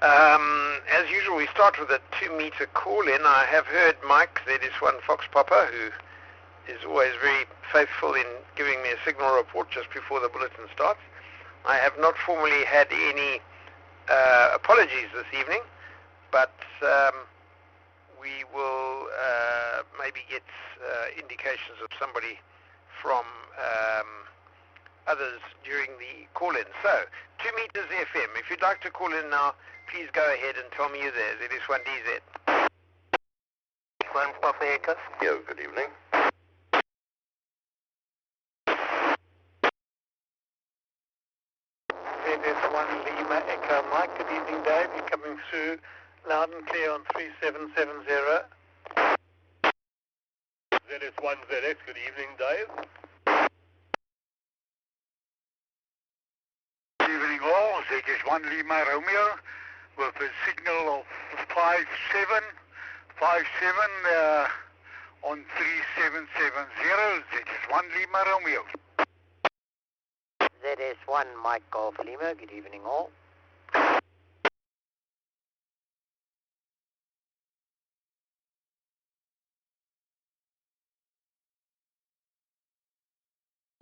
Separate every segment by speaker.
Speaker 1: As usual, we start with a 2-meter call-in. I have heard Mike, Z1 Fox Papa, who is always very faithful in giving me a signal report just before the bulletin starts. I have not formally had any apologies this evening, but we will maybe get indications of somebody from others during the call-in. So, 2 meters FM. If you'd like to call in now, please go ahead and tell me you're there. Z1DZ.
Speaker 2: One Papa Echo.
Speaker 3: Yeah, good evening.
Speaker 2: Z1 Lima Echo Mike. Good evening, Dave. You're coming through loud and clear on 3770.
Speaker 3: ZS1 ZX, good evening, Dave.
Speaker 4: Good evening all, ZS1 Lima Romeo with a signal of 57 on 3770, ZS1 Lima Romeo.
Speaker 2: ZS1 Mike Golf Lima. Good evening all.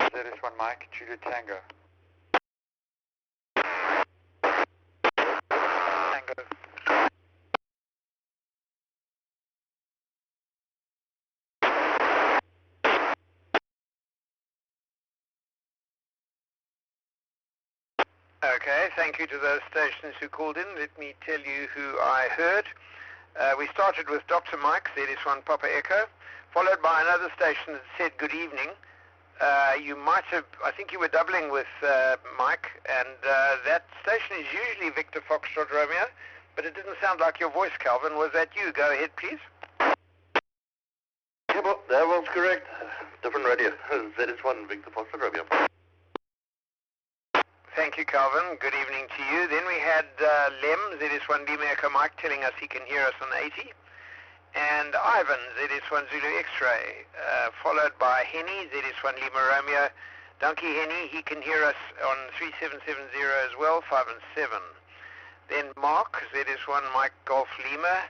Speaker 4: ZS1 Mike, Juliet Tango.
Speaker 2: Tango.
Speaker 1: Okay, thank you to those stations who called in. Let me tell you who I heard. We started with Dr. Mike, Z1 Papa Echo, followed by another station that said good evening. You might have, I think you were doubling with Mike, and that station is usually Victor Foxtrot Romeo, but it didn't sound like your voice, Calvin. Was that you? Go ahead, please.
Speaker 3: Yeah, well, that was correct. Different radio. ZS1 Victor Foxtrot Romeo.
Speaker 1: Thank you, Calvin. Good evening to you. Then we had Lem, Z1 Lima Echo Mike, telling us he can hear us on 80. And Ivan, Z1 Zulu X-Ray, followed by Henny, Z1 Lima Romeo. Donkey Henny, he can hear us on 3770 as well, 5 and 7. Then Mark, Z1 Mike Golf Lima.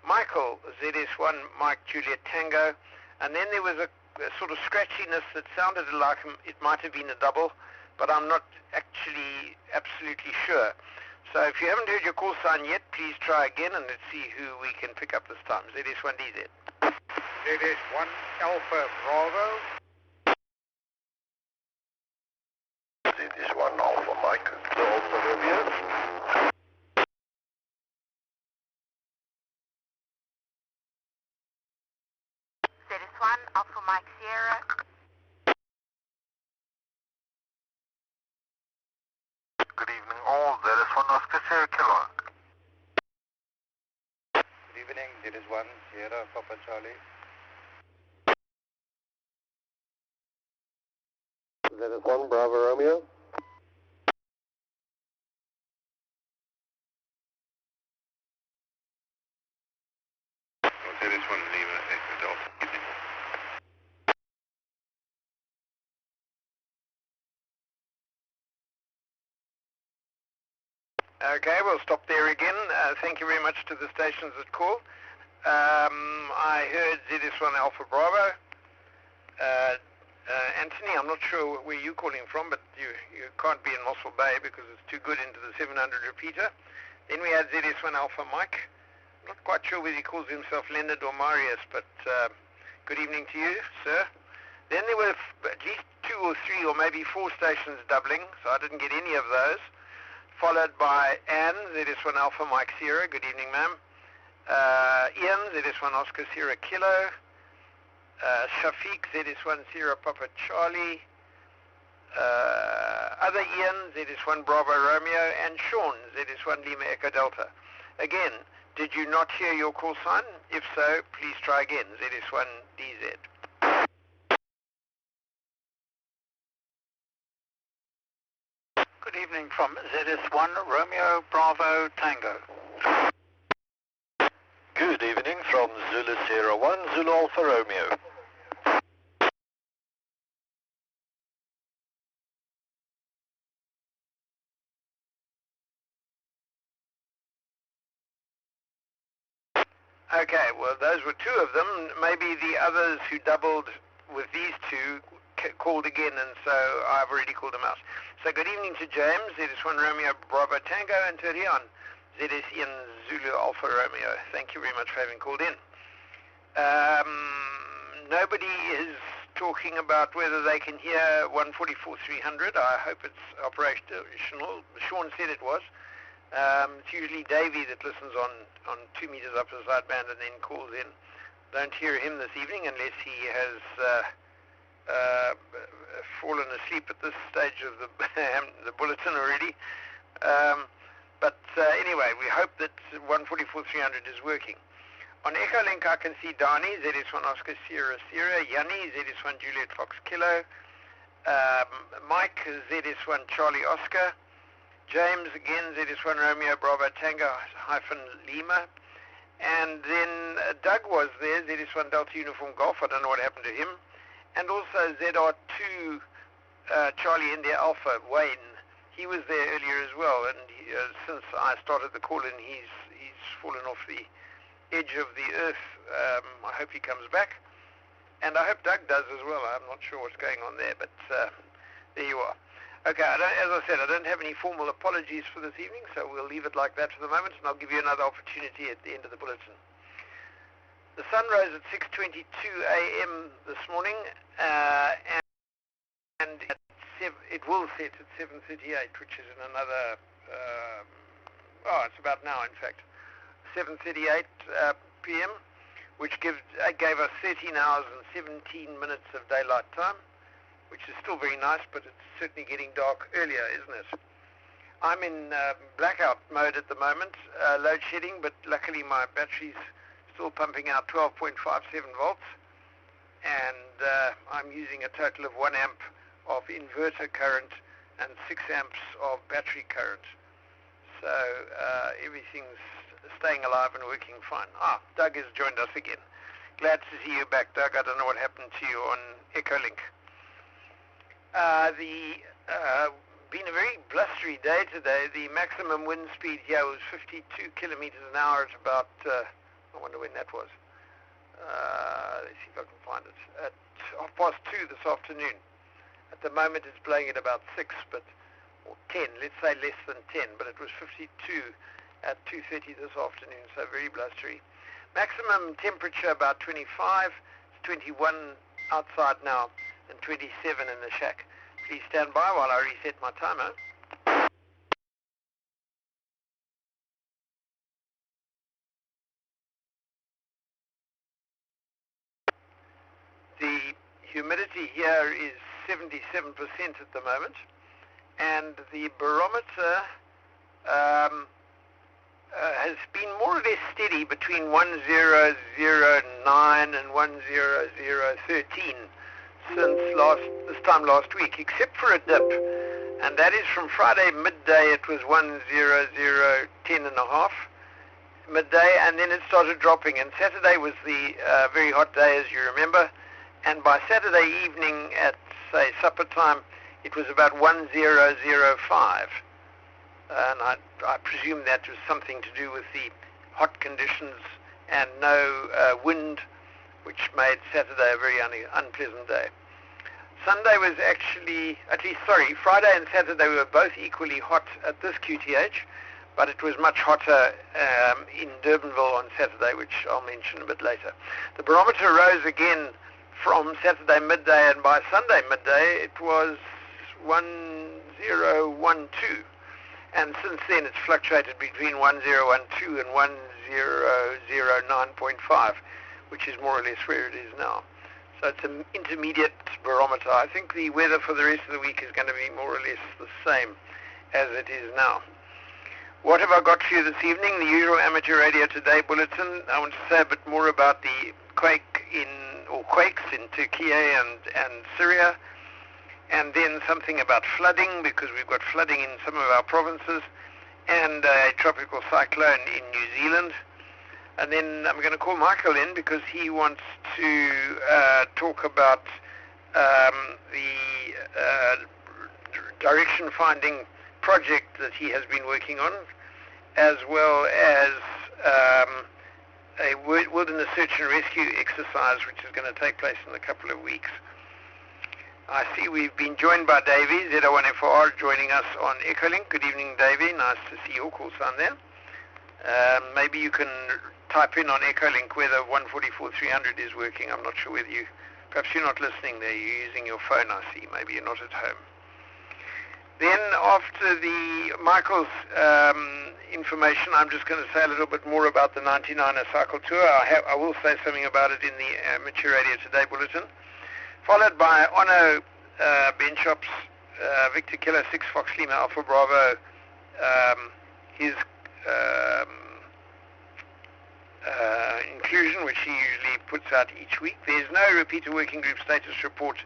Speaker 1: Michael, Z1 Mike Juliet Tango. And then there was a sort of scratchiness that sounded like it might have been a double, but I'm not actually absolutely sure. So if you haven't heard your call sign yet, please try again and let's see who we can pick up this time. ZS1DZ.
Speaker 4: ZS1 Alpha Bravo.
Speaker 3: ZS1 Alpha Mike, Alpha Romeo.
Speaker 5: ZS1 Alpha Mike Sierra.
Speaker 4: Good evening all, ZS1 Oscar Sierra Kilo.
Speaker 3: Good evening, ZS1 Sierra Papa Charlie. ZS1 Bravo Romeo. ZS1 Lima Echo Delta.
Speaker 1: Okay, we'll stop there again. Thank you very much to the stations that called. I heard ZS1 Alpha Bravo. Anthony, I'm not sure where you're calling from, but you can't be in Mossel Bay because it's too good into the 700 repeater. Then we had ZS1 Alpha Mike. I'm not quite sure whether he calls himself Leonard or Marius, but good evening to you, sir. Then there were at least 2 or 3 or maybe 4 stations doubling, so I didn't get any of those. Followed by Anne, ZS1 Alpha Mike Sierra. Good evening, ma'am. Ian, ZS1 Oscar Sierra Kilo. Shafiq, Z1 Sierra Papa Charlie. Other Ian, Z1 Bravo Romeo. And Sean, Z1 Lima Echo Delta. Again, did you not hear your call sign? If so, please try again, Z1 DZ.
Speaker 4: Good evening from ZS1 Romeo Bravo Tango.
Speaker 3: Good evening from Zulu Sierra 1 Zulu Alpha Romeo.
Speaker 1: Okay, well, those were two of them. Maybe the others who doubled with these two called again, and so I've already called them out. So good evening to James, ZS1 Romeo Bravo Tango, and to Rian, ZS Ian Zulu Alpha Romeo. Thank you very much for having called in. Nobody is talking about whether they can hear 144-300. I hope it's operational. Sean said it was. It's usually Davey that listens on 2 meters up the sideband and then calls in. Don't hear him this evening unless he has fallen asleep at this stage of the bulletin already. But anyway, we hope that 144-300 is working. On Echolink, I can see Dani, ZS1 Oscar Sierra Sierra, Yanni, ZS1 Juliet Fox Kilo, Mike, ZS1 Charlie Oscar, James again, ZS1 Romeo Bravo Tango -Lima, and then Doug was there, ZS1 Delta Uniform Golf, I don't know what happened to him, and also ZR2 Charlie India Alpha, Wayne, he was there earlier as well, and since I started the call-in, he's fallen off the edge of the earth. I hope he comes back, and I hope Doug does as well. I'm not sure what's going on there, but there you are. Okay, as I said, I don't have any formal apologies for this evening, so we'll leave it like that for the moment, and I'll give you another opportunity at the end of the bulletin. The sun rose at 6:22 a.m. this morning, and it will set at 7:38, which is in another, it's about now, in fact. 7:38 p.m., which gave us 13 hours and 17 minutes of daylight time, which is still very nice, but it's certainly getting dark earlier, isn't it? I'm in blackout mode at the moment, load shedding, but luckily my battery's still pumping out 12.57 volts, and I'm using a total of 1 amp of inverter current and 6 amps of battery current. So everything's staying alive and working fine. Doug has joined us again. Glad to see you back, Doug. I don't know what happened to you on Echolink. Been a very blustery day today. The maximum wind speed here was 52 kilometers an hour at about, I wonder when that was. Let's see if I can find it. At 2:30 this afternoon. At the moment it's blowing at about 6, or 10, let's say less than 10, but it was 52 at 2:30 this afternoon, so very blustery. Maximum temperature about 25, it's 21 outside now, and 27 in the shack. Please stand by while I reset my timer. The humidity here is 77% at the moment, and the barometer has been more or less steady between 1009 and 10013 since this time last week, except for a dip, and that is from Friday midday. It was 10010.5 midday, and then it started dropping, and Saturday was the very hot day, as you remember, and by Saturday evening at, say, supper time, it was about 1005. And I presume that was something to do with the hot conditions and no wind, which made Saturday a very unpleasant day. Sunday was actually, Friday and Saturday were both equally hot at this QTH, but it was much hotter in Durbanville on Saturday, which I'll mention a bit later. The barometer rose again from Saturday midday, and by Sunday midday it was 1012. And since then it's fluctuated between 1012 and 1009.5, which is more or less where it is now. So it's an intermediate barometer. I think the weather for the rest of the week is going to be more or less the same as it is now. What have I got for you this evening? The usual Amateur Radio Today bulletin. I want to say a bit more about the quakes in Turkey and Syria, and then something about flooding, because we've got flooding in some of our provinces, and a tropical cyclone in New Zealand. And then I'm going to call Michael in because he wants to talk about the direction finding project that he has been working on, as well as a wilderness search and rescue exercise which is going to take place in a couple of weeks. I see we've been joined by Davey, Z01FR, joining us on Echolink. Good evening, Davey. Nice to see your call sign there. Maybe you can type in on Echolink whether 144-300 is working. I'm not sure whether perhaps you're not listening there. You're using your phone, I see. Maybe you're not at home. Then after Michael's information, I'm just going to say a little bit more about the 99er cycle tour. I will say something about it in the Amateur Radio Today bulletin. Followed by Ono Ben Shop's Victor Kilo 6 Fox Lima Alpha Bravo, his inclusion, which he usually puts out each week. There's no repeater working group status report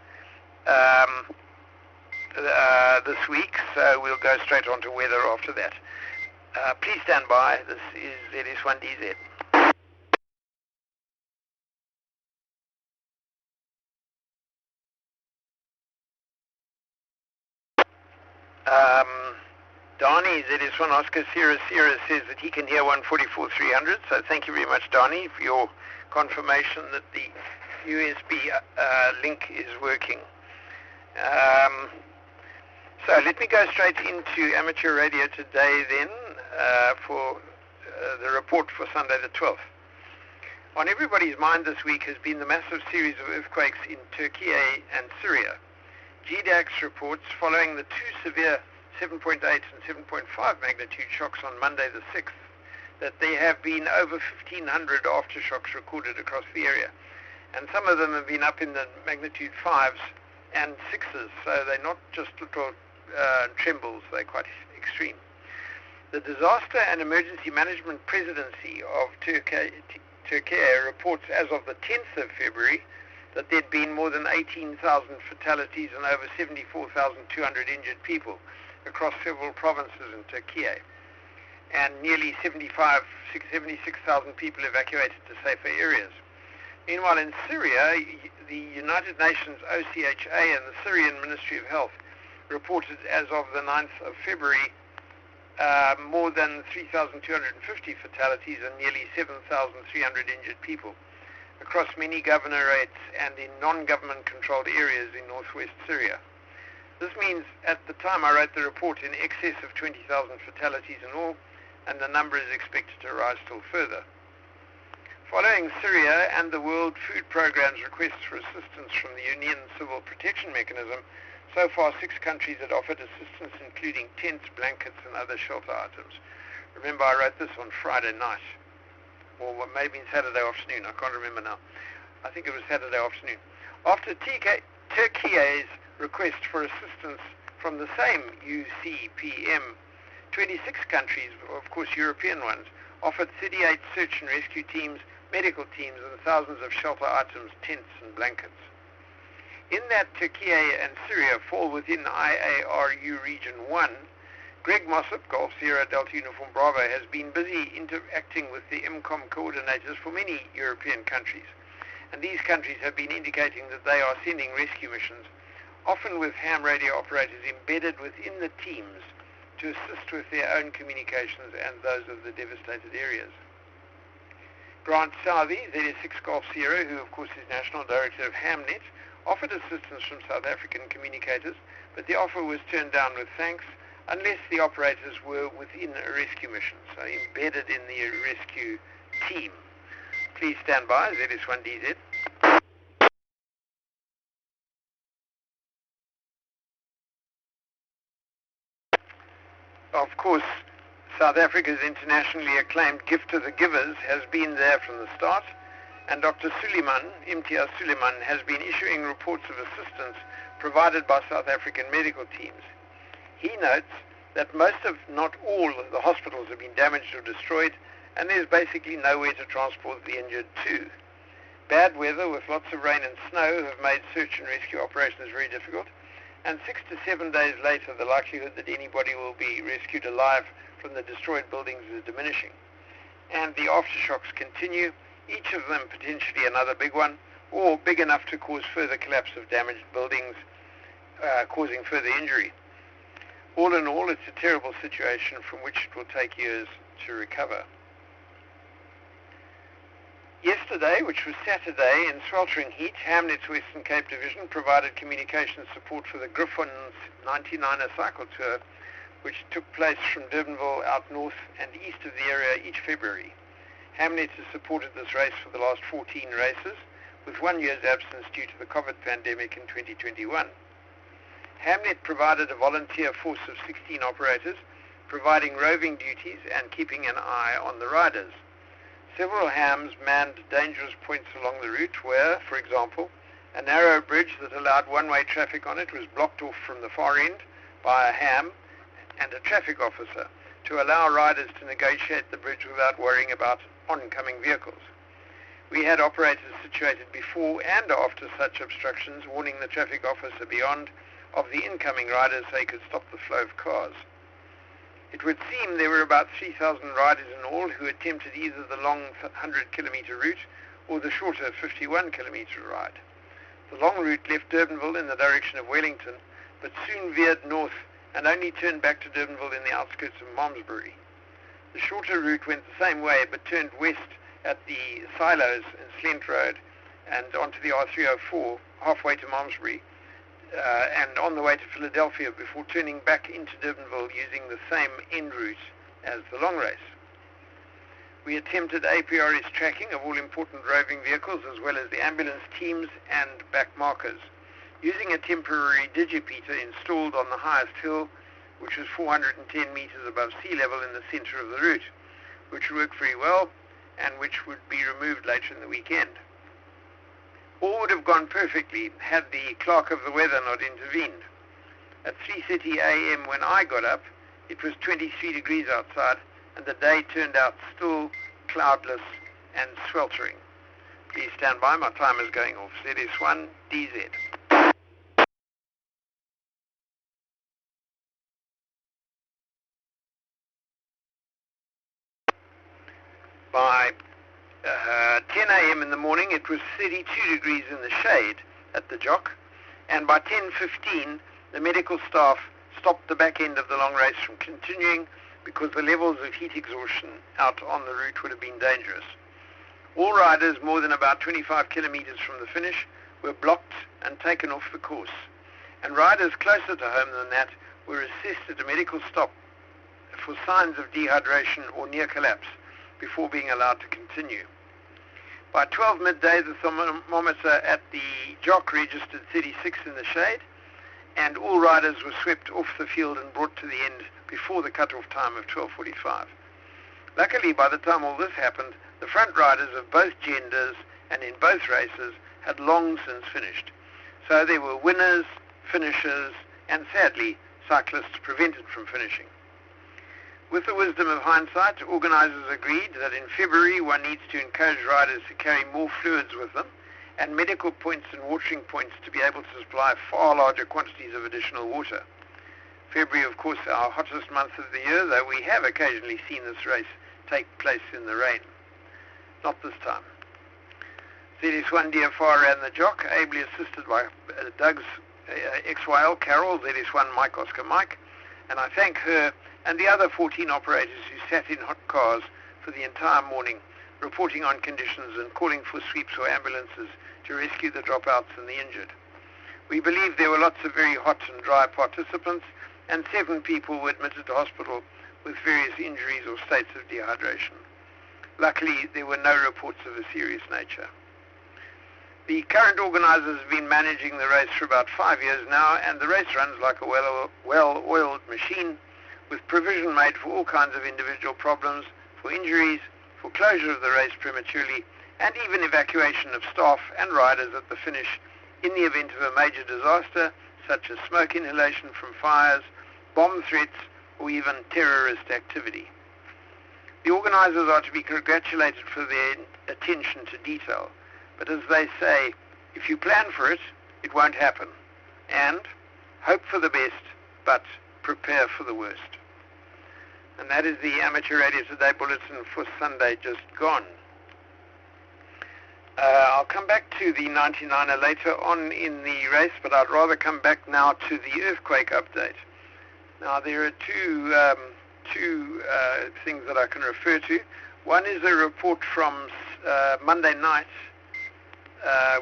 Speaker 1: this week, so we'll go straight on to weather after that. Please stand by. This is ZS1DZ. Donnie, ZS1 Oscar Sierra says that he can hear 144-300, so thank you very much, Donnie, for your confirmation that the USB link is working. So let me go straight into Amateur Radio Today then for the report for Sunday the 12th. On everybody's mind this week has been the massive series of earthquakes in Turkey and Syria. GDAX reports following the two severe 7.8 and 7.5 magnitude shocks on Monday the 6th that there have been over 1,500 aftershocks recorded across the area. And some of them have been up in the magnitude 5s and 6s, so they're not just little trembles, they're quite extreme. The Disaster and Emergency Management Presidency of Turkey reports as of the 10th of February that there'd been more than 18,000 fatalities and over 74,200 injured people across several provinces in Turkey, and nearly 76,000 people evacuated to safer areas. Meanwhile, in Syria, the United Nations OCHA and the Syrian Ministry of Health reported as of the 9th of February more than 3,250 fatalities and nearly 7,300 injured people across many governorates and in non-government controlled areas in northwest Syria. This means at the time I wrote the report in excess of 20,000 fatalities in all, and the number is expected to rise still further. Following Syria and the World Food Programme's requests for assistance from the UN Civil Protection Mechanism, so far 6 countries had offered assistance, including tents, blankets, and other shelter items. Remember, I wrote this on Friday night, or maybe Saturday afternoon. I can't remember now. I think it was Saturday afternoon. After Turkey's request for assistance from the same UCPM, 26 countries, of course European ones, offered 38 search and rescue teams, medical teams, and thousands of shelter items, tents, and blankets. In that Turkey and Syria fall within IARU Region 1, Greg Mossop, Golf Sierra Delta Uniform Bravo, has been busy interacting with the MCOM coordinators for many European countries. And these countries have been indicating that they are sending rescue missions, often with ham radio operators embedded within the teams to assist with their own communications and those of the devastated areas. Grant Southey, ZS6 Golf Sierra, who of course is National Director of Hamnet, offered assistance from South African communicators, but the offer was turned down with thanks unless the operators were within a rescue mission, so embedded in the rescue team. Please stand by, ZS1DZ. Of course, South Africa's internationally acclaimed Gift to the Givers has been there from the start, and Dr. Suleiman, Imtiaz Suleiman, has been issuing reports of assistance provided by South African medical teams. He notes that most of, not all, of the hospitals have been damaged or destroyed, and there's basically nowhere to transport the injured to. Bad weather with lots of rain and snow have made search and rescue operations very difficult, and 6 to 7 days later the likelihood that anybody will be rescued alive from the destroyed buildings is diminishing. And the aftershocks continue, each of them potentially another big one, or big enough to cause further collapse of damaged buildings, causing further injury. All in all, it's a terrible situation from which it will take years to recover. Yesterday, which was Saturday, in sweltering heat, Hamnet's Western Cape Division provided communications support for the Griffin's 99er cycle tour, which took place from Durbanville out north and east of the area each February. Hamnet has supported this race for the last 14 races, with 1 year's absence due to the COVID pandemic in 2021. Hamnet provided a volunteer force of 16 operators, providing roving duties and keeping an eye on the riders. Several hams manned dangerous points along the route where, for example, a narrow bridge that allowed one-way traffic on it was blocked off from the far end by a ham and a traffic officer to allow riders to negotiate the bridge without worrying about oncoming vehicles. We had operators situated before and after such obstructions, warning the traffic officer beyond of the incoming riders so he could stop the flow of cars. It would seem there were about 3,000 riders in all who attempted either the long 100-kilometre route or the shorter 51-kilometre ride. The long route left Durbanville in the direction of Wellington, but soon veered north and only turned back to Durbanville in the outskirts of Malmesbury. The shorter route went the same way, but turned west at the Silos and Slent Road and onto the R304 halfway to Malmesbury, and on the way to Philadelphia before turning back into Durbanville using the same end route as the long race. We attempted APRS tracking of all important roving vehicles as well as the ambulance teams and back markers, using a temporary digipeater installed on the highest hill, which was 410 meters above sea level in the center of the route, which worked very well and which would be removed later in the weekend. All would have gone perfectly had the clerk of the weather not intervened. At 3:30 a.m. when I got up, it was 23 degrees outside and the day turned out still, cloudless and sweltering. Please stand by, my timer is going off. ZS1 DZ. By 10 a.m. in the morning, it was 32 degrees in the shade at the jock, and by 10:15, the medical staff stopped the back end of the long race from continuing because the levels of heat exhaustion out on the route would have been dangerous. All riders more than about 25 kilometers from the finish were blocked and taken off the course, and riders closer to home than that were assessed at a medical stop for signs of dehydration or near collapse before being allowed to continue. By 12 midday, the thermometer at the jock registered 36 in the shade, and all riders were swept off the field and brought to the end before the cut-off time of 12:45. Luckily, by the time all this happened, the front riders of both genders and in both races had long since finished. So there were winners, finishers, and sadly, cyclists prevented from finishing. With the wisdom of hindsight, organizers agreed that in February one needs to encourage riders to carry more fluids with them and medical points and watering points to be able to supply far larger quantities of additional water. February, of course, our hottest month of the year, though we have occasionally seen this race take place in the rain. Not this time. ZS1 DFR ran the jock, ably assisted by Doug's XYL Carol, ZS1 Mike Oscar Mike, and I thank her and the other 14 operators who sat in hot cars for the entire morning, reporting on conditions and calling for sweeps or ambulances to rescue the dropouts and the injured. We believe there were lots of very hot and dry participants, and 7 people were admitted to hospital with various injuries or states of dehydration. Luckily, there were no reports of a serious nature. The current organizers have been managing the race for about 5 years now, and the race runs like a well-oiled machine, with provision made for all kinds of individual problems, for injuries, for closure of the race prematurely, and even evacuation of staff and riders at the finish in the event of a major disaster, such as smoke inhalation from fires, bomb threats, or even terrorist activity. The organizers are to be congratulated for their attention to detail, but as they say, if you plan for it, it won't happen. And hope for the best, but prepare for the worst. And that is the Amateur Radio Today Bulletin for Sunday just gone. I'll come back to the 99er later on in the race, but I'd rather come back now to the earthquake update. Now, there are two things that I can refer to. One is a report from Monday night,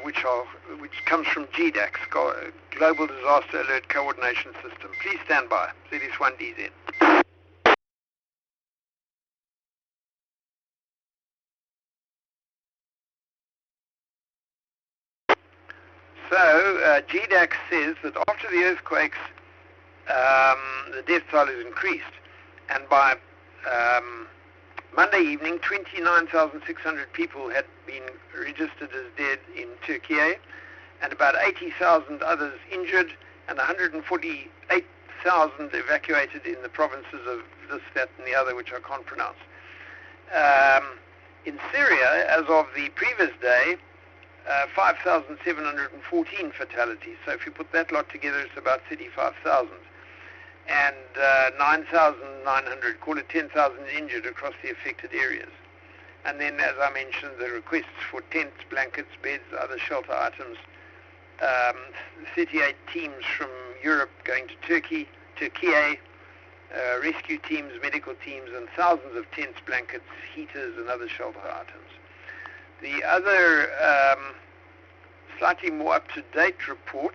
Speaker 1: which comes from GDAX, Global Disaster Alert Coordination System. Please stand by. ZS1DZ. So, GDAX says that after the earthquakes, the death toll has increased, and by Monday evening, 29,600 people had been registered as dead in Turkey, and about 80,000 others injured, and 148,000 evacuated in the provinces of this, that, and the other, which I can't pronounce. In Syria, as of the previous day, 5,714 fatalities. So if you put that lot together, it's about 35,000. And 9,900, call it 10,000 injured across the affected areas. And then, as I mentioned, the requests for tents, blankets, beds, other shelter items. 38 teams from Europe going to Turkey, rescue teams, medical teams, and thousands of tents, blankets, heaters, and other shelter items. The other slightly more up-to-date report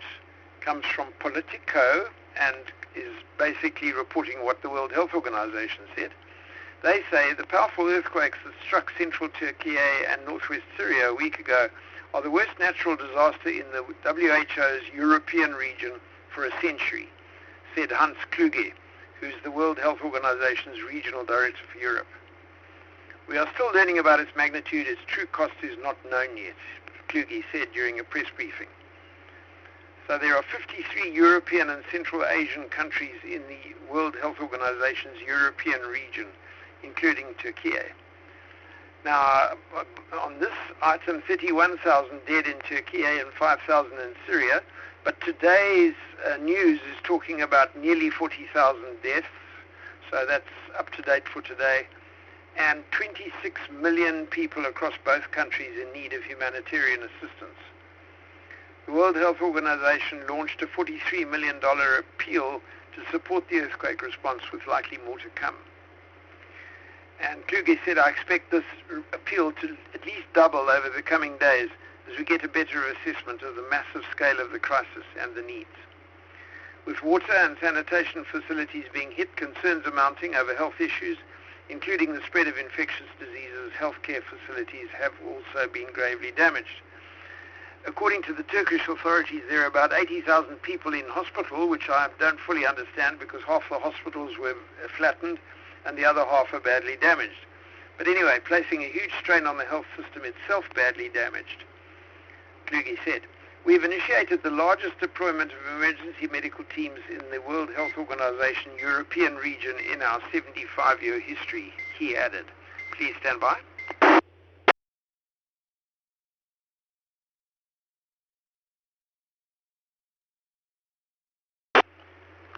Speaker 1: comes from Politico and is basically reporting what the World Health Organization said. They say the powerful earthquakes that struck central Turkey and northwest Syria a week ago are the worst natural disaster in the WHO's European region for a century, said Hans Kluge, who's the World Health Organization's regional director for Europe. We are still learning about its magnitude. Its true cost is not known yet, Kluge said during a press briefing. So there are 53 European and Central Asian countries in the World Health Organization's European region, including Turkey. Now, on this item, 31,000 dead in Turkey and 5,000 in Syria, but today's news is talking about nearly 40,000 deaths, so that's up to date for today, and 26 million people across both countries in need of humanitarian assistance. The World Health Organization launched a $43 million appeal to support the earthquake response, with likely more to come. And Kluge said, I expect this appeal to at least double over the coming days as we get a better assessment of the massive scale of the crisis and the needs. With water and sanitation facilities being hit, concerns are mounting over health issues, including the spread of infectious diseases. Healthcare facilities have also been gravely damaged. According to the Turkish authorities, there are about 80,000 people in hospital, which I don't fully understand because half the hospitals were flattened and the other half are badly damaged. But anyway, placing a huge strain on the health system itself badly damaged. Kluge said, we've initiated the largest deployment of emergency medical teams in the World Health Organization European region in our 75-year history, he added. Please stand by.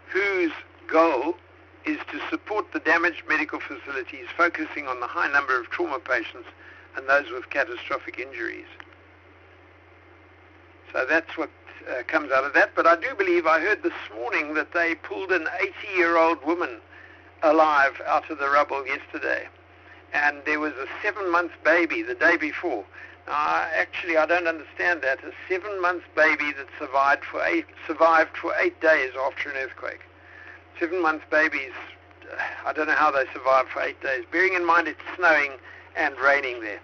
Speaker 1: Whose goal is to support the damaged medical facilities, focusing on the high number of trauma patients and those with catastrophic injuries. So that's what comes out of that. But I do believe I heard this morning that they pulled an 80-year-old woman alive out of the rubble yesterday. And there was a 7-month baby the day before. Now, actually, I don't understand that. A 7-month baby that survived for 8 days after an earthquake. 7-month babies, I don't know how they survived for 8 days, bearing in mind it's snowing and raining there.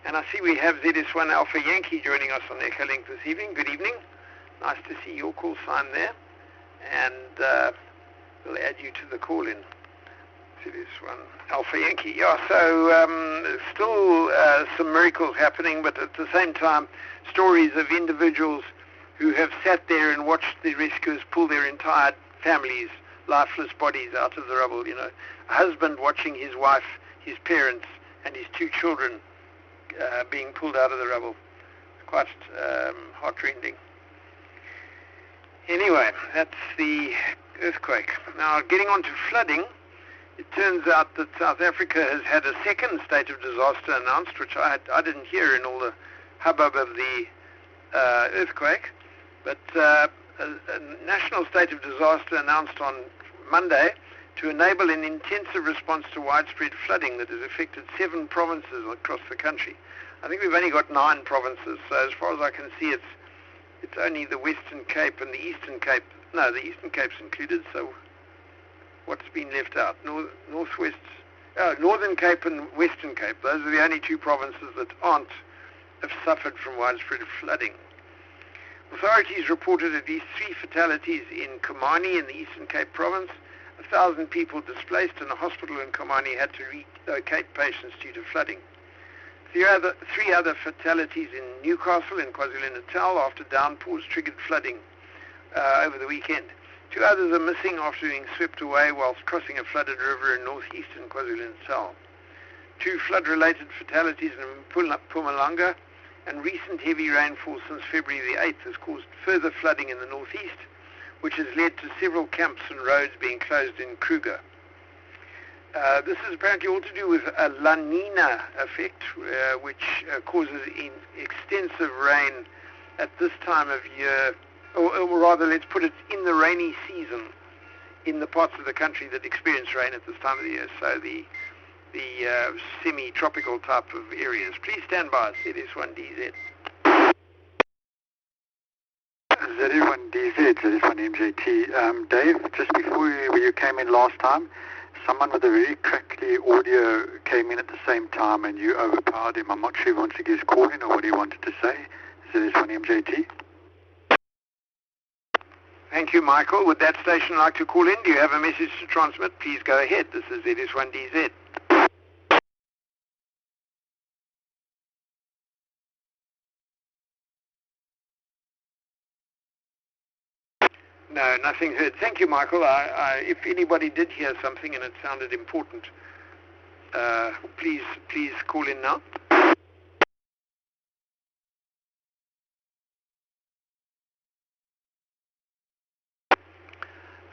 Speaker 1: And I see we have ZS1 Alpha Yankee joining us on Echolink this evening. Good evening. Nice to see your call sign there. And we'll add you to the call-in. ZS1 Alpha Yankee. Yeah, so still some miracles happening, but at the same time, stories of individuals who have sat there and watched the rescuers pull their entire families, lifeless bodies out of the rubble. You know, a husband watching his wife, his parents, and his 2 children being pulled out of the rubble. Quite heartrending. Anyway, that's the earthquake. Now, getting on to flooding, it turns out that South Africa has had a second state of disaster announced, which I didn't hear in all the hubbub of the earthquake. But a national state of disaster announced on Monday to enable an intensive response to widespread flooding that has affected 7 provinces across the country. I think we've only got 9 provinces, so as far as I can see, it's only the Western Cape and the Eastern Cape. No, the Eastern Cape's included, so what's been left out? Northwest, Northern Cape and Western Cape. Those are the only 2 provinces that have suffered from widespread flooding. Authorities reported at least 3 fatalities in Komani in the Eastern Cape province. 1,000 people displaced, and a hospital in Komani had to relocate patients due to flooding. 3 other fatalities in Newcastle in KwaZulu-Natal after downpours triggered flooding over the weekend. 2 others are missing after being swept away whilst crossing a flooded river in northeastern KwaZulu-Natal. 2 flood-related fatalities in Mpumalanga, and recent heavy rainfall since February the 8th has caused further flooding in the northeast, which has led to several camps and roads being closed in Kruger. This is apparently all to do with a La Nina effect, which causes extensive rain at this time of year, or rather, let's put it, in the rainy season in the parts of the country that experience rain at this time of the year, so the semi-tropical type of areas. Please stand by, ZS1DZ.
Speaker 6: ZS1DZ, ZS1MJT. Dave, just before you came in last time, someone with a very crackly audio came in at the same time and you overpowered him. I'm not sure if he wants to give his call in or what he wanted to say. ZS1MJT.
Speaker 1: Thank you, Michael. Would that station like to call in? Do you have a message to transmit? Please go ahead. This is ZS1DZ. No, nothing heard. Thank you, Michael. If anybody did hear something and it sounded important, please call in now.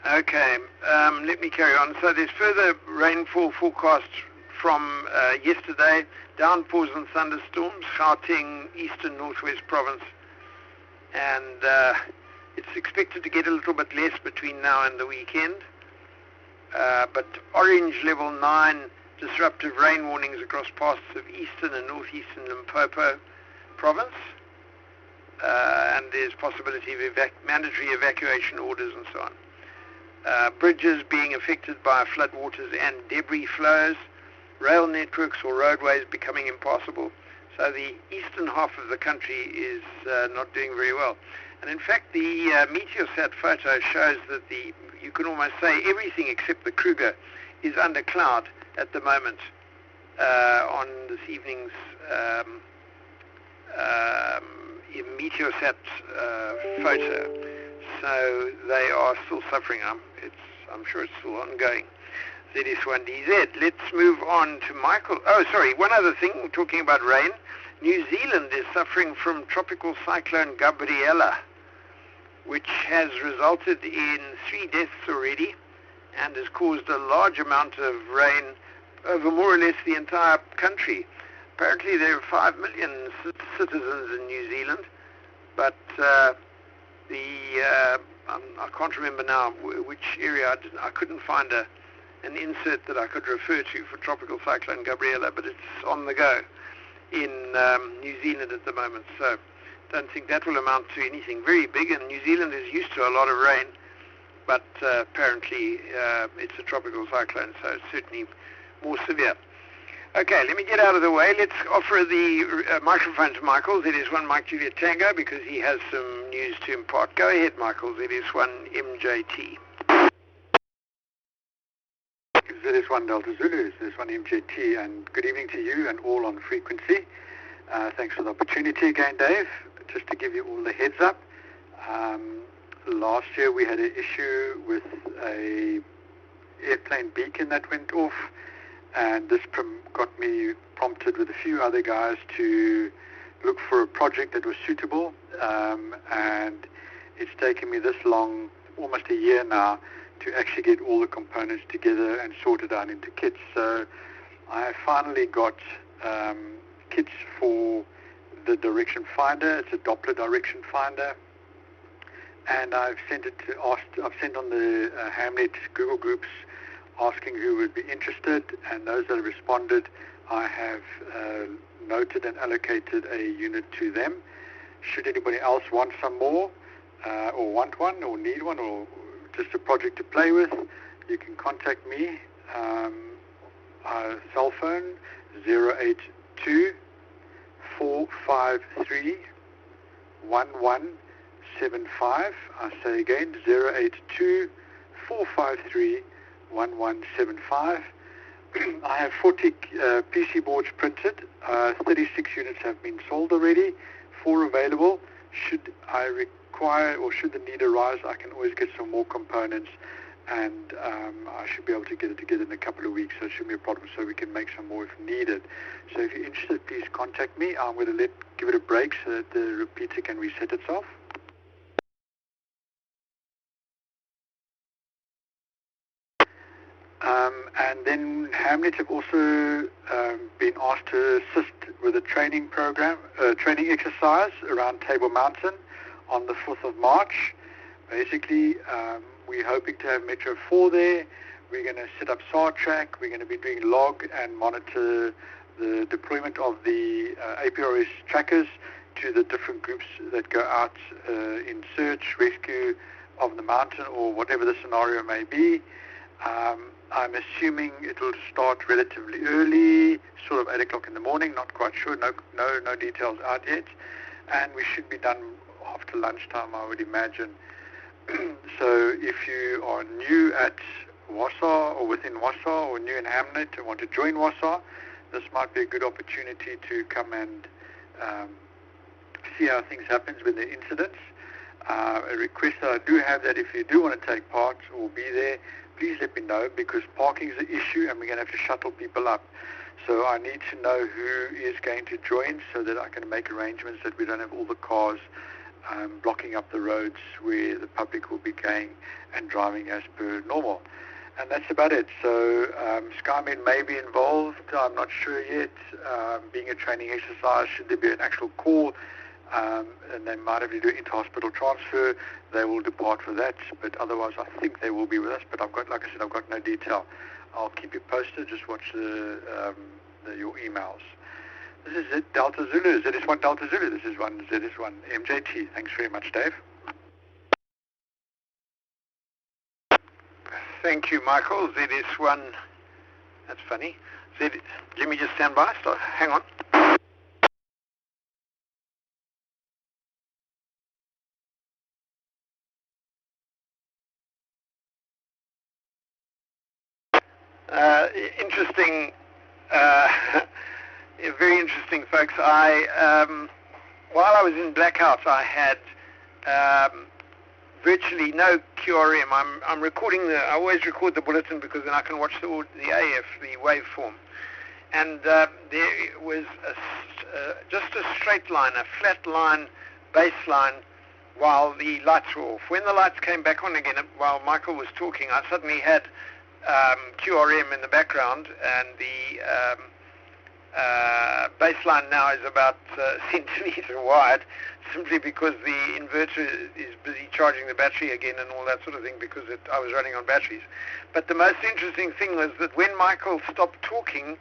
Speaker 1: Okay, let me carry on. So there's further rainfall forecast from yesterday. Downpours and thunderstorms, Gauteng, eastern northwest province, and it's expected to get a little bit less between now and the weekend. But orange level 9 disruptive rain warnings across parts of eastern and northeastern Limpopo province. And there's possibility of mandatory evacuation orders and so on. Bridges being affected by floodwaters and debris flows, rail networks or roadways becoming impassable. So the eastern half of the country is not doing very well. And in fact, the Meteosat photo shows that you can almost say everything except the Kruger is under cloud at the moment on this evening's Meteosat photo. So they are still suffering. I'm sure it's still ongoing. ZS1DZ. Let's move on to Michael. Oh, sorry, one other thing, talking about rain. New Zealand is suffering from tropical cyclone Gabriella, which has resulted in 3 deaths already and has caused a large amount of rain over more or less the entire country. Apparently there are 5 million citizens in New Zealand, but I can't remember now which area. I couldn't find an insert that I could refer to for tropical cyclone Gabriella, but it's on the go in New Zealand at the moment. So don't think that will amount to anything very big, and New Zealand is used to a lot of rain, but apparently it's a tropical cyclone, so it's certainly more severe. Okay, let me get out of the way. Let's offer the microphone to Michael, ZS1 Mike Juliet Tango, because he has some news to impart. Go ahead, Michael, ZS1 MJT.
Speaker 6: ZS1 Delta Zulu, ZS1 MJT, and good evening to you and all on frequency. Thanks for the opportunity again, Dave. Just to give you all the heads up, last year we had an issue with a airplane beacon that went off, and this got me prompted with a few other guys to look for a project that was suitable, and it's taken me this long, almost a year now, to actually get all the components together and sorted out into kits. So I finally got kits for the direction finder. It's a Doppler direction finder, and I've sent it to I've sent on the Hamnet Google groups asking who would be interested, and those that have responded, I have noted and allocated a unit to them. Should anybody else want some more, or want one, or need one, or just a project to play with, you can contact me. Our cell phone 082 453 1175. I say again 082 453 1175. I have 40 PC boards printed. 36 units have been sold already, 4 available. Should I require, or should the need arise, I can always get some more components, and I should be able to get it together in a couple of weeks, so it shouldn't be a problem, so we can make some more if needed. So if you're interested, please contact me. I'm going to give it a break so that the repeater can reset itself. And then Hamnet have also been asked to assist with a training program, training exercise around Table Mountain on the 4th of March. Basically, we're hoping to have Metro 4 there. We're going to set up SAR track. We're going to be doing log and monitor the deployment of the APRS trackers to the different groups that go out in search, rescue of the mountain, or whatever the scenario may be. I'm assuming it will start relatively early, sort of 8 o'clock in the morning, not quite sure, no details out yet. And we should be done after lunchtime, I would imagine. So if you are new at Wausau or within Wausau, or new in Hamnet and want to join Wausau, this might be a good opportunity to come and see how things happen with the incidents. A request that I do have, that if you do want to take part or be there, please let me know, because parking is an issue and we're going to have to shuttle people up. So I need to know who is going to join so that I can make arrangements that we don't have all the cars blocking up the roads where the public will be going and driving as per normal. And that's about it. So SkyMed may be involved, I'm not sure yet. Being a training exercise, should there be an actual call, and they might have to do inter-hospital transfer, they will depart for that, but otherwise I think they will be with us. But like I said, I've got no detail. I'll keep you posted. Just watch your emails. This is it, Delta Zulu, ZS1 Delta Zulu. This is ZS1 MJT. Thanks very much, Dave.
Speaker 1: Thank you, Michael. ZS1, that's funny. Let me just stand by. So, hang on. Interesting, very interesting, folks. While I was in blackouts, I had virtually no QRM. I'm recording I always record the bulletin because then I can watch the AF, the waveform. And there was just a straight line, a flat line, baseline, while the lights were off. When the lights came back on again, while Michael was talking, I suddenly had QRM in the background, and the baseline now is about a centimeter wide, simply because the inverter is busy charging the battery again and all that sort of thing, because I was running on batteries. But the most interesting thing was that when Michael stopped talking,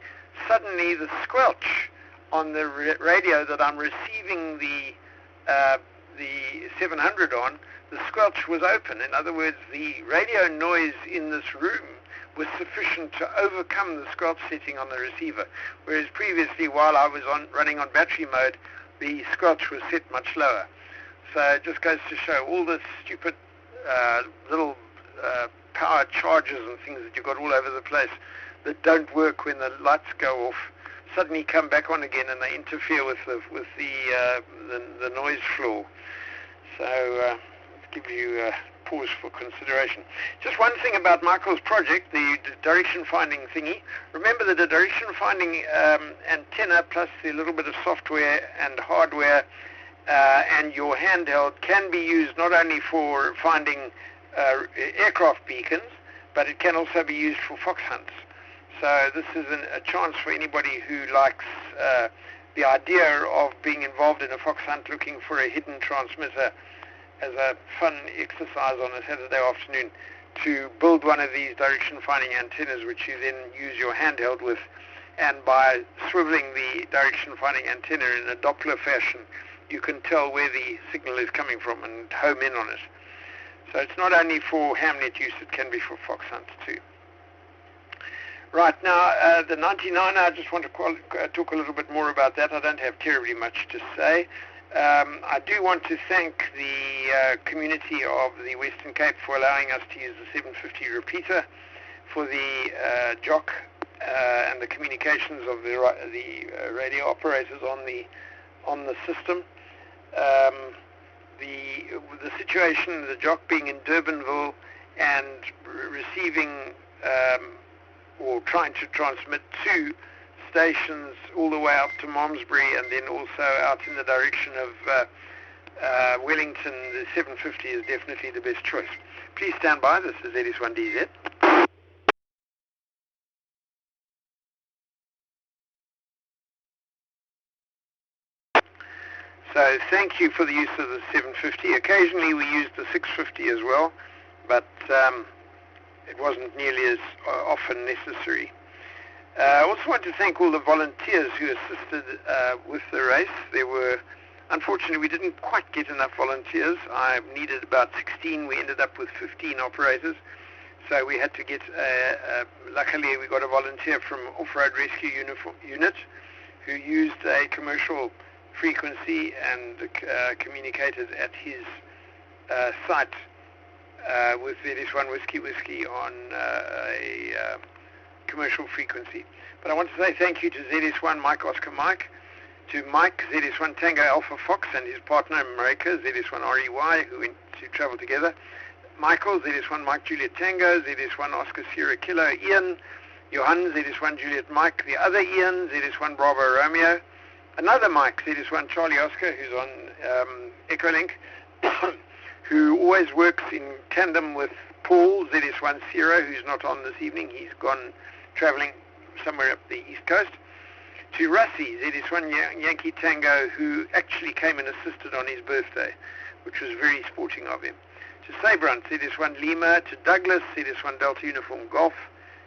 Speaker 1: suddenly the squelch on the radio that I'm receiving the 700 on, the squelch was open. In other words, the radio noise in this room was sufficient to overcome the squelch setting on the receiver, whereas previously, while I was running on battery mode, the squelch was set much lower. So it just goes to show all the stupid little power chargers and things that you've got all over the place that don't work when the lights go off, suddenly come back on again, and they interfere with the noise floor. So give you pause for consideration. Just one thing about Michael's project, the direction finding thingy. Remember that the direction finding antenna plus a little bit of software and hardware and your handheld can be used not only for finding aircraft beacons, but it can also be used for fox hunts. So this is a chance for anybody who likes the idea of being involved in a fox hunt, looking for a hidden transmitter as a fun exercise on a Saturday afternoon, to build one of these direction finding antennas, which you then use your handheld with, and by swiveling the direction finding antenna in a Doppler fashion, you can tell where the signal is coming from and home in on it. So it's not only for Hamnet use, it can be for fox hunt too. Right, now the 99, I just want to talk a little bit more about that. I don't have terribly much to say. I do want to thank the community of the Western Cape for allowing us to use the 750 repeater for the jock and the communications of the radio operators on the system. The situation, the jock being in Durbanville and receiving or trying to transmit to stations all the way up to Malmesbury and then also out in the direction of Wellington, the 750 is definitely the best choice. Please stand by. This is ZS1DZ. So thank you for the use of the 750. Occasionally we used the 650 as well, but it wasn't nearly as often necessary. I also want to thank all the volunteers who assisted with the race. Unfortunately, we didn't quite get enough volunteers. I needed about 16. We ended up with 15 operators. So we had to get, luckily we got a volunteer from Off-Road Rescue Unit who used a commercial frequency and communicated at his site with ZS1 Whiskey on a commercial frequency. But I want to say thank you to ZS1 Mike Oscar Mike, to Mike ZS1 Tango Alpha Fox and his partner Marika ZS1 REY, who went to travel together, Michael ZS1 Mike Juliet Tango, ZS1 Oscar Sierra Kilo, Ian, Johan ZS1 Juliet Mike, the other Ian ZS1 Bravo Romeo, another Mike ZS1 Charlie Oscar, who's on Echolink, who always works in tandem with Paul ZS1 Sierra, who's not on this evening. He's gone traveling somewhere up the east coast. To Russi ZS1 Yankee Tango, who actually came and assisted on his birthday, which was very sporting of him. To Sabrunt ZS1 Lima, to Douglas ZS1 Delta Uniform Golf,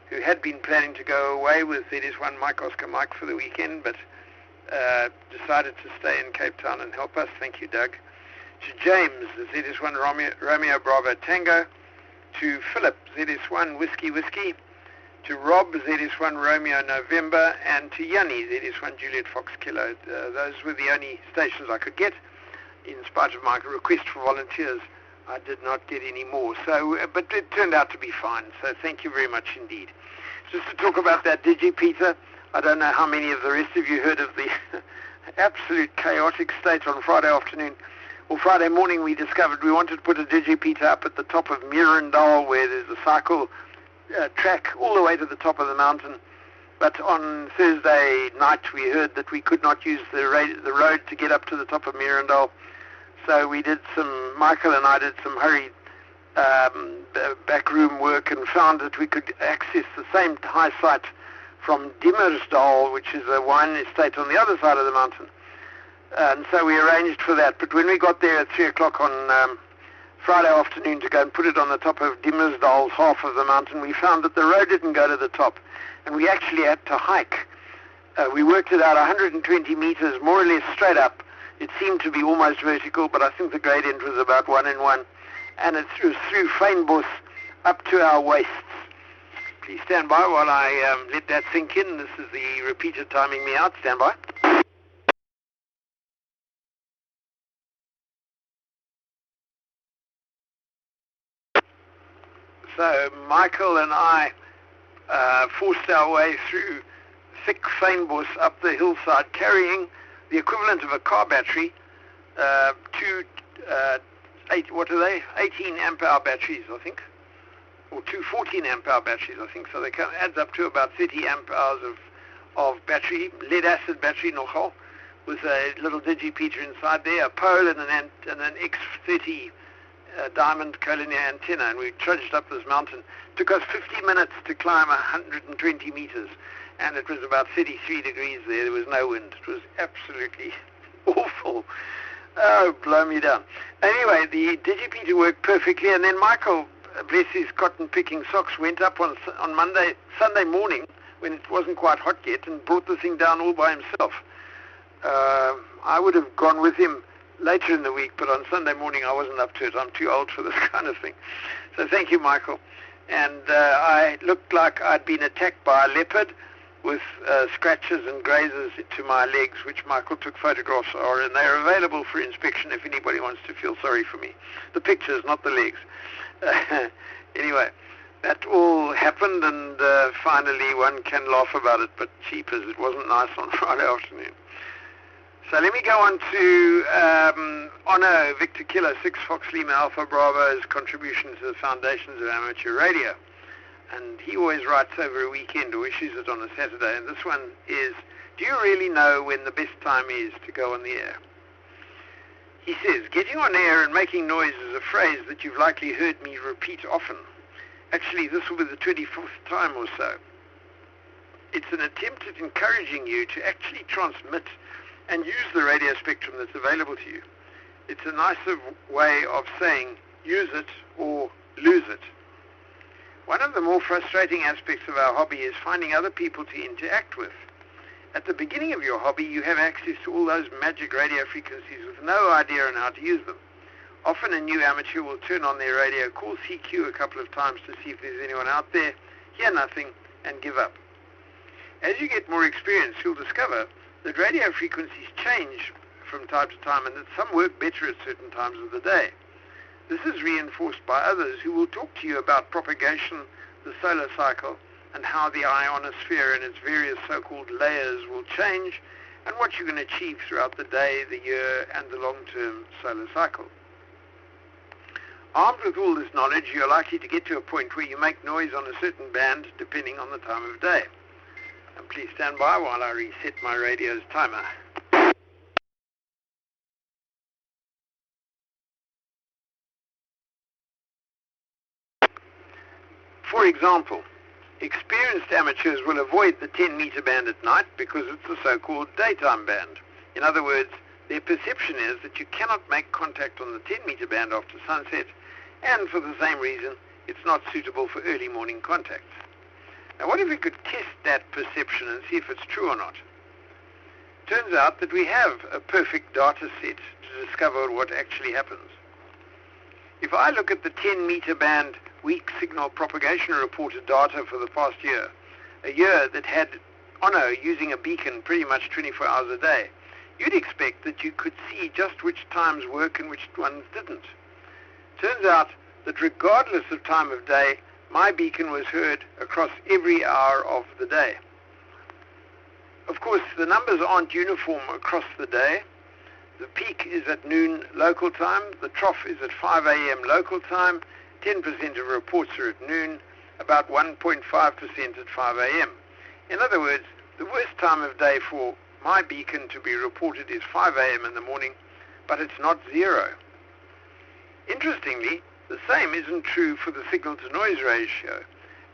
Speaker 1: who had been planning to go away with ZS1 Mike Oscar Mike for the weekend, but decided to stay in Cape Town and help us. Thank you, Doug. To James, ZS1 Romeo Bravo Tango. To Philip, ZS1 Whiskey, to Rob, ZS1 Romeo November, and to Yanni, ZS1 Juliet Fox Kilo. Those were the only stations I could get. In spite of my request for volunteers, I did not get any more. So, but it turned out to be fine. So thank you very much indeed. Just to talk about that DigiPeter, I don't know how many of the rest of you heard of the absolute chaotic state on Friday afternoon. Well, Friday morning we discovered we wanted to put a DigiPeter up at the top of Mirandal, where there's a cycle track all the way to the top of the mountain. But on Thursday night we heard that we could not use the road to get up to the top of Mirandal. So Michael and I did some hurried backroom work and found that we could access the same high site from Dimmersdal, which is a wine estate on the other side of the mountain. And so we arranged for that. But when we got there at 3 o'clock on Friday afternoon to go and put it on the top of Dimmersdal's half of the mountain, we found that the road didn't go to the top. And we actually had to hike. We worked it out 120 meters, more or less straight up. It seemed to be almost vertical, but I think the gradient was about 1 in 1. And it was through Fynbos up to our waists. Please stand by while I let that sink in. This is the repeater timing me out. Stand by. So Michael and I forced our way through thick Fynbos up the hillside, carrying the equivalent of a car battery, two 18 amp hour batteries, I think, or two 14 amp hour batteries, I think. So they adds up to about 30 amp hours of battery, lead acid battery, nogal, with a little DigiPeter inside there, a pole and an X30 diamond collinear antenna, and we trudged up this mountain. It took us 50 minutes to climb 120 meters, and it was about 33 degrees there. There was no wind. It was absolutely awful. Oh, blow me down. Anyway, the DigiPeter worked perfectly, and then Michael bless his cotton-picking socks, went up on Sunday morning, when it wasn't quite hot yet, and brought the thing down all by himself. I would have gone with him later in the week, but on Sunday morning I wasn't up to it. I'm too old for this kind of thing. So thank you, Michael. And I looked like I'd been attacked by a leopard with scratches and grazes to my legs, which Michael took photographs of, and they're available for inspection if anybody wants to feel sorry for me. The pictures, not the legs. Anyway, that all happened, and finally one can laugh about it, but cheapers, it wasn't nice on Friday afternoon. So let me go on to Ono Victor Kilo 6 Fox Lima Alpha Bravo's contribution to the foundations of amateur radio. And he always writes over a weekend or issues it on a Saturday. And this one is, do you really know when the best time is to go on the air? He says, getting on air and making noise is a phrase that you've likely heard me repeat often. Actually, this will be the 24th time or so. It's an attempt at encouraging you to actually transmit and use the radio spectrum that's available to you. It's a nicer way of saying use it or lose it. One of the more frustrating aspects of our hobby is finding other people to interact with. At the beginning of your hobby, you have access to all those magic radio frequencies with no idea on how to use them. Often a new amateur will turn on their radio, call CQ a couple of times to see if there's anyone out there, hear nothing, and give up. As you get more experience, you'll discover that radio frequencies change from time to time and that some work better at certain times of the day. This is reinforced by others who will talk to you about propagation, the solar cycle, and how the ionosphere and its various so-called layers will change, and what you can achieve throughout the day, the year, and the long-term solar cycle. Armed with all this knowledge, you're likely to get to a point where you make noise on a certain band depending on the time of day. And please stand by while I reset my radio's timer. For example, experienced amateurs will avoid the 10-meter band at night because it's the so-called daytime band. In other words, their perception is that you cannot make contact on the 10-meter band after sunset, and for the same reason, it's not suitable for early morning contact. Now, what if we could test that perception and see if it's true or not? Turns out that we have a perfect data set to discover what actually happens. If I look at the 10-meter band weak signal propagation reported data for the past year, a year that had Ono using a beacon pretty much 24 hours a day, you'd expect that you could see just which times work and which ones didn't. Turns out that regardless of time of day, my beacon was heard across every hour of the day. Of course, the numbers aren't uniform across the day. The peak is at noon local time, the trough is at 5 a.m. local time, 10% of reports are at noon, about 1.5% at 5 a.m. In other words, the worst time of day for my beacon to be reported is 5 a.m. in the morning, but it's not 0. Interestingly, the same isn't true for the signal-to-noise ratio,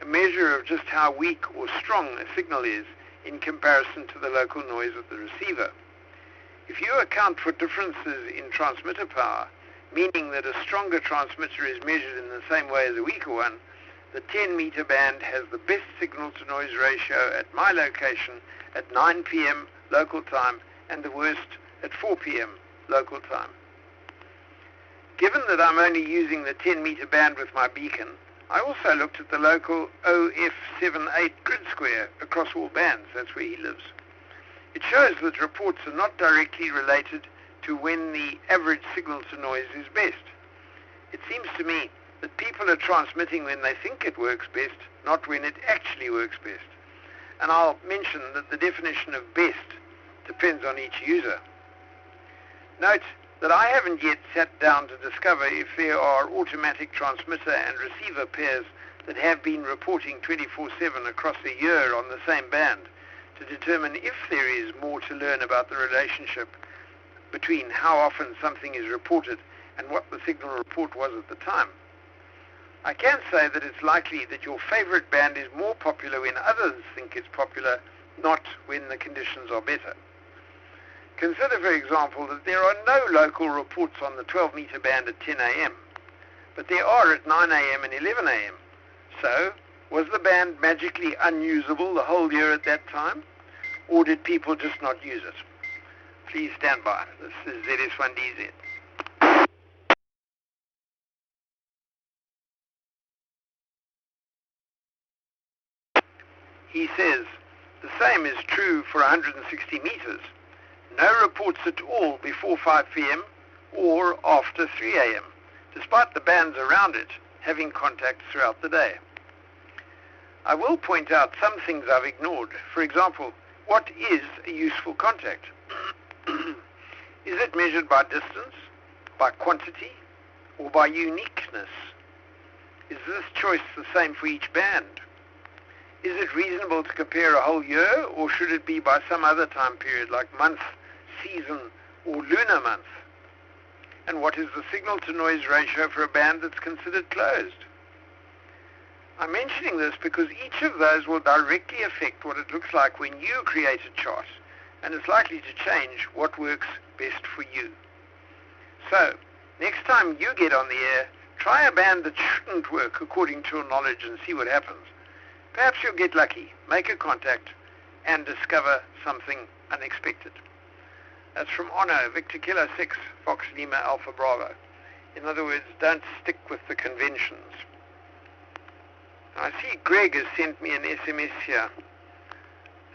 Speaker 1: a measure of just how weak or strong a signal is in comparison to the local noise of the receiver. If you account for differences in transmitter power, meaning that a stronger transmitter is measured in the same way as a weaker one, the 10-meter band has the best signal-to-noise ratio at my location at 9 p.m. local time and the worst at 4 p.m. local time. Given that I'm only using the 10-meter band with my beacon, I also looked at the local OF78 grid square across all bands. That's where he lives. It shows that reports are not directly related to when the average signal-to-noise is best. It seems to me that people are transmitting when they think it works best, not when it actually works best. And I'll mention that the definition of best depends on each user. Note that I haven't yet sat down to discover if there are automatic transmitter and receiver pairs that have been reporting 24/7 across a year on the same band to determine if there is more to learn about the relationship between how often something is reported and what the signal report was at the time. I can say that it's likely that your favorite band is more popular when others think it's popular, not when the conditions are better. Consider, for example, that there are no local reports on the 12-meter band at 10 a.m. but there are at 9 a.m. and 11 a.m. So, was the band magically unusable the whole year at that time, or did people just not use it? Please stand by. This is ZS1DZ. He says, the same is true for 160 meters. No reports at all before 5 p.m. or after 3 a.m., despite the bands around it having contact throughout the day. I will point out some things I've ignored. For example, what is a useful contact? Is it measured by distance, by quantity, or by uniqueness? Is this choice the same for each band? Is it reasonable to compare a whole year, or should it be by some other time period like month, season, or lunar month? And what is the signal-to-noise ratio for a band that's considered closed? I'm mentioning this because each of those will directly affect what it looks like when you create a chart, and it's likely to change what works best for you. So, next time you get on the air, try a band that shouldn't work according to your knowledge and see what happens. Perhaps you'll get lucky, make a contact, and discover something unexpected. That's from Ono, Victor Kilo 6, Fox Lima Alpha Bravo. In other words, don't stick with the conventions. I see Greg has sent me an SMS here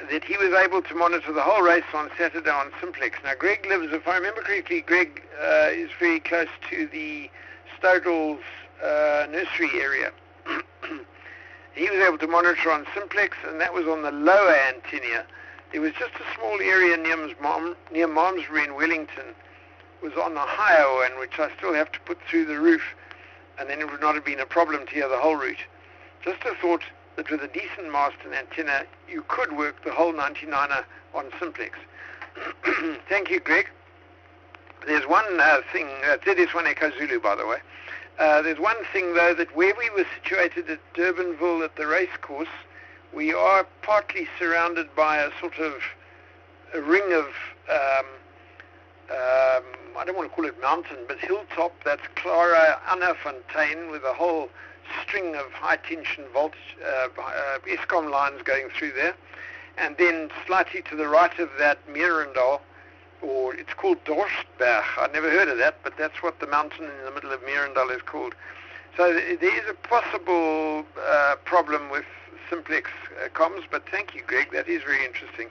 Speaker 1: that he was able to monitor the whole race on Saturday on Simplex. Now, Greg lives, if I remember correctly, Greg is very close to the Stodels nursery area. He was able to monitor on Simplex, and that was on the lower antenna. There was just a small area near Malmesbury in Wellington, was on the higher one, which I still have to put through the roof, and then it would not have been a problem to hear the whole route. Just a thought that with a decent mast and antenna, you could work the whole 99er on Simplex. Thank you, Greg. There's one thing, ZS1 Echo Zulu, by the way. There's one thing, though, that where we were situated at Durbanville at the race course, we are partly surrounded by a sort of a ring of, I don't want to call it mountain, but hilltop. That's Clara Annafontaine, with a whole string of high-tension voltage Eskom lines going through there. And then slightly to the right of that, Merendal, or it's called Dorstberg. I've never heard of that, but that's what the mountain in the middle of Merendal is called. So there is a possible problem with Simplex comms, but thank you, Greg. That is very interesting.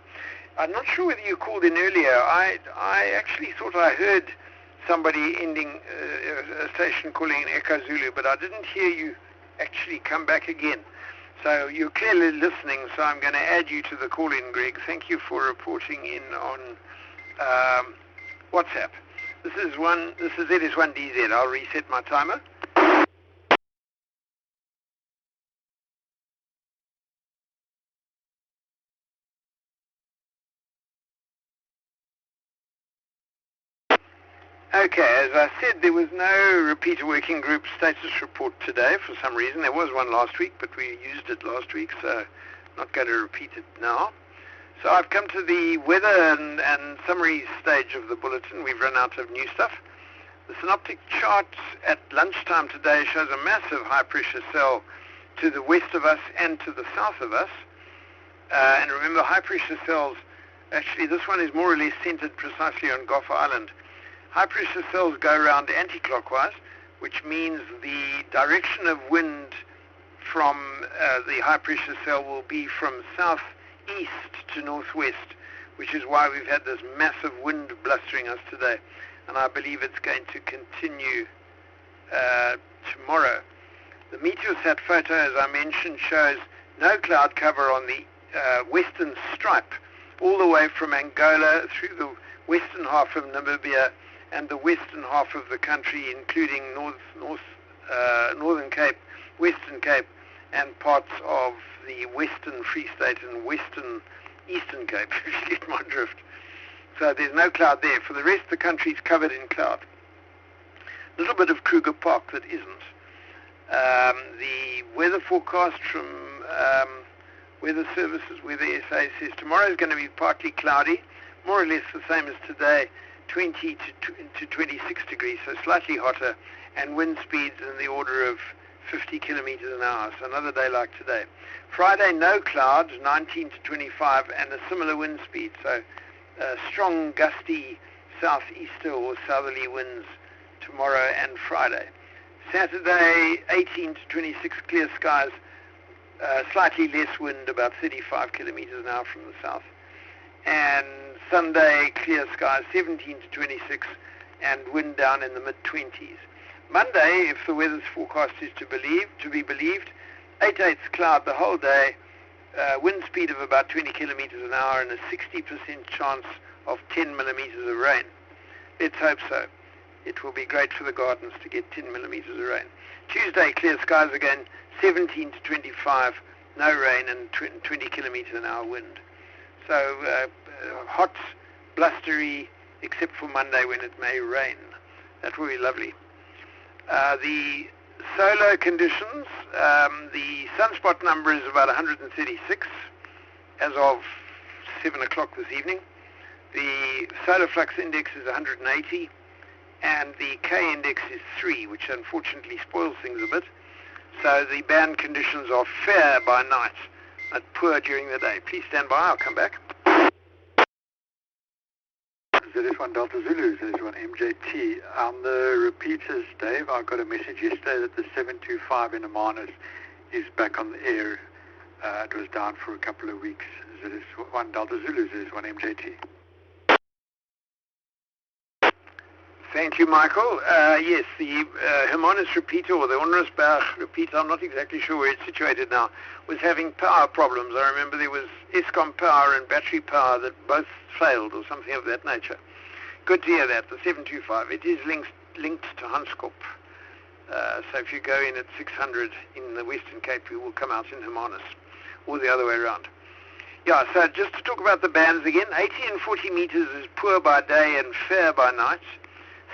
Speaker 1: I'm not sure whether you called in earlier. I actually thought I heard somebody ending a station calling in Echo Zulu, but I didn't hear you actually come back again. So you're clearly listening, so I'm going to add you to the call-in, Greg. Thank you for reporting in on WhatsApp. This is ZS1DZ. I'll reset my timer. Okay, as I said, there was no repeater working group status report today for some reason. There was one last week, but we used it last week, so not going to repeat it now. So I've come to the weather and summary stage of the bulletin. We've run out of new stuff. The synoptic chart at lunchtime today shows a massive high-pressure cell to the west of us and to the south of us. And remember, high-pressure cells, actually this one is more or less centered precisely on Gough Island. High-pressure cells go around anti-clockwise, which means the direction of wind from the high-pressure cell will be from southeast to northwest, which is why we've had this massive wind blustering us today. And I believe it's going to continue tomorrow. The Meteosat photo, as I mentioned, shows no cloud cover on the western stripe, all the way from Angola through the western half of Namibia and the western half of the country, including Northern Cape, Western Cape, and parts of the Western Free State and Eastern Cape, if you get my drift. So there's no cloud there. For the rest of the country, it's covered in cloud. A little bit of Kruger Park that isn't. The weather forecast from Weather Services, Weather SA, says tomorrow is going to be partly cloudy, more or less the same as today, 20 to 26 degrees, so slightly hotter, and wind speeds in the order of 50 kilometers an hour, so another day like today. Friday, no clouds, 19 to 25, and a similar wind speed, so strong, gusty southeaster or southerly winds tomorrow and Friday. Saturday, 18 to 26, clear skies, slightly less wind, about 35 kilometers an hour from the south. And Sunday, clear skies, 17 to 26, and wind down in the mid-20s. Monday, if the weather's forecast is to be believed, 8/8 cloud the whole day, wind speed of about 20 kilometers an hour, and a 60% chance of 10 millimeters of rain. Let's hope so. It will be great for the gardens to get 10 millimeters of rain. Tuesday, clear skies again, 17 to 25, no rain, and 20 kilometers an hour wind. So hot, blustery, except for Monday when it may rain. That will be lovely. The solar conditions, the sunspot number is about 136 as of 7 o'clock this evening. The solar flux index is 180, and the K index is 3, which unfortunately spoils things a bit. So the band conditions are fair by night, but poor during the day. Please stand by, I'll come back.
Speaker 6: ZS1 Delta Zulu, ZS1 MJT. On the repeaters, Dave, I got a message yesterday that the 725 in Hermanus is back on the air. It was down for a couple of weeks. ZS1 Delta Zulu, ZS1 MJT.
Speaker 1: Thank you, Michael. Yes, the Hermanus repeater, or the Onrusberg repeater, I'm not exactly sure where it's situated now, was having power problems. I remember there was Eskom power and battery power that both failed, or something of that nature. Good to hear that, the 725. It is linked to Hanskop. So if you go in at 600 in the Western Cape, you will come out in Hermanus, or the other way around. Yeah, so just to talk about the bands again, 80 and 40 meters is poor by day and fair by night.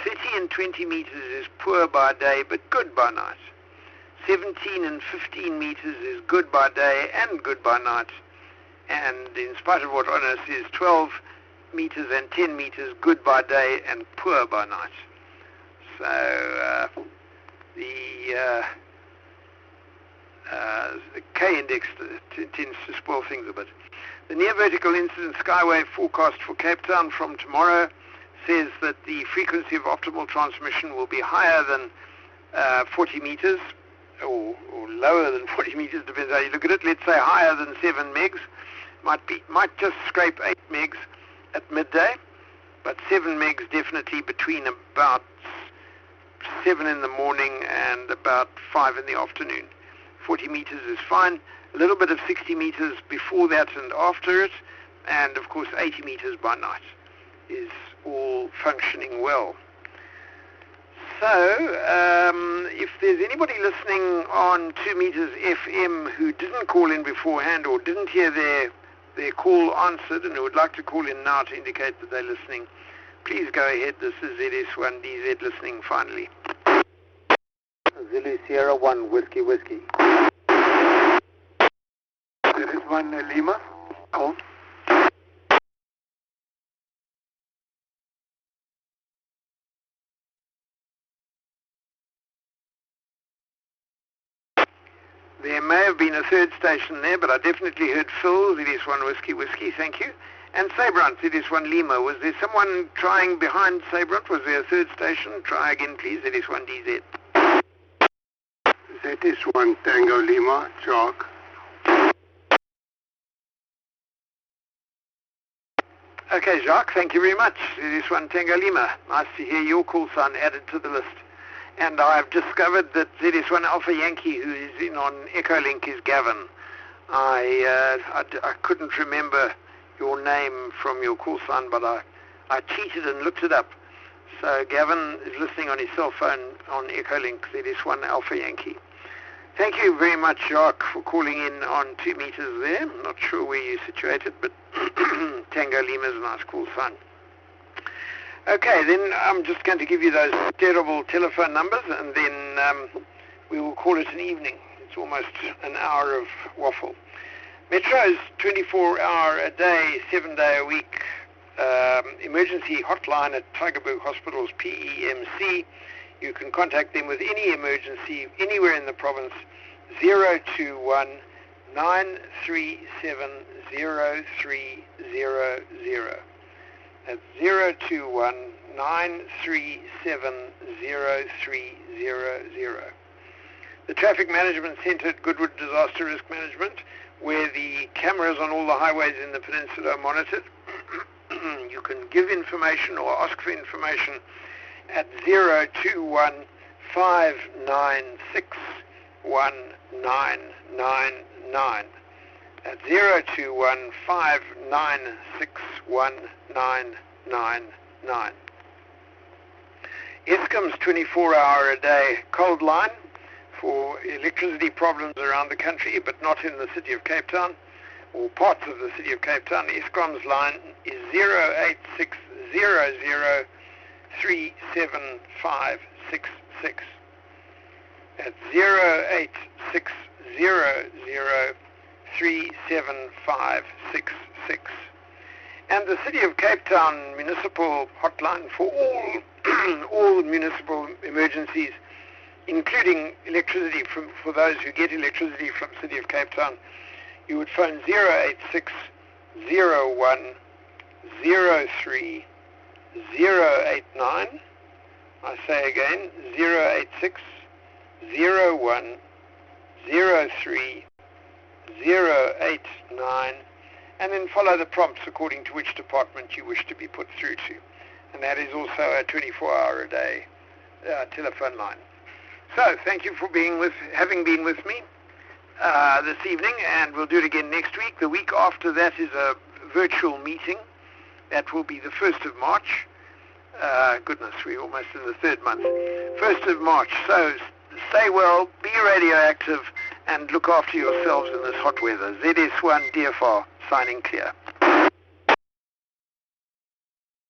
Speaker 1: 30 and 20 meters is poor by day but good by night. 17 and 15 meters is good by day and good by night. And in spite of what Honor says, 12 meters and 10 meters good by day and poor by night. So the K index tends to spoil things a bit. The near vertical incident skywave forecast for Cape Town from tomorrow says that the frequency of optimal transmission will be higher than 40 meters, or lower than 40 meters, depends how you look at it. Let's say higher than 7 megs. Might just scrape 8 megs at midday, but 7 megs definitely between about 7 in the morning and about 5 in the afternoon. 40 meters is fine. A little bit of 60 meters before that and after it, and of course 80 meters by night is all functioning well. So, if there's anybody listening on 2 meters FM who didn't call in beforehand or didn't hear their call answered and who would like to call in now to indicate that they're listening, please go ahead. This is ZS1DZ listening finally.
Speaker 6: Zulu Sierra 1, Whiskey. ZS1 Lima, call.
Speaker 1: There may have been a third station there, but I definitely heard Phil, ZS1 Whiskey, thank you. And Sabrunt, ZS1 Lima. Was there someone trying behind Sabrunt? Was there a third station? Try again, please, ZS1 DZ.
Speaker 3: ZS1 Tango Lima, Jock.
Speaker 1: Okay, Jacques, thank you very much. ZS1 Tango Lima. Nice to hear your call sign added to the list. And I've discovered that ZS1 Alpha Yankee, who is in on Echolink, is Gavin. I couldn't remember your name from your call sign, but I cheated and looked it up. So Gavin is listening on his cell phone on Echolink, ZS1 Alpha Yankee. Thank you very much, Jacques, for calling in on 2 meters there. I'm not sure where you're situated, but Tango Lima is a nice call sign. Okay, then I'm just going to give you those terrible telephone numbers, and then we will call it an evening. It's almost an hour of waffle. Metro's 24-hour a day, 7-day a week emergency hotline at Tygerberg Hospital's PEMC. You can contact them with any emergency anywhere in the province, 021 937 0300. That's 021 937 0300. The Traffic Management Centre at Goodwood Disaster Risk Management, where the cameras on all the highways in the peninsula are monitored. You can give information or ask for information at 021 596 1999. That's 021 596 1999. Eskom's 24-hour-a-day cold line for electricity problems around the country, but not in the city of Cape Town or parts of the city of Cape Town. Eskom's line is 08600 37566. That's 08600 37566. And the City of Cape Town municipal hotline for all municipal emergencies, including electricity for those who get electricity from City of Cape Town. You would phone 086 01 03 089. I say again, 086 01 03 089, and then follow the prompts according to which department you wish to be put through to. And that is also a 24-hour-a-day telephone line. So thank you for having been with me this evening, and we'll do it again next week. The week after that is a virtual meeting. That will be the 1st of March. Goodness, we're almost in the third month. 1st of March. So stay well, be radioactive, and look after yourselves in this hot weather. ZS1 DFR signing clear.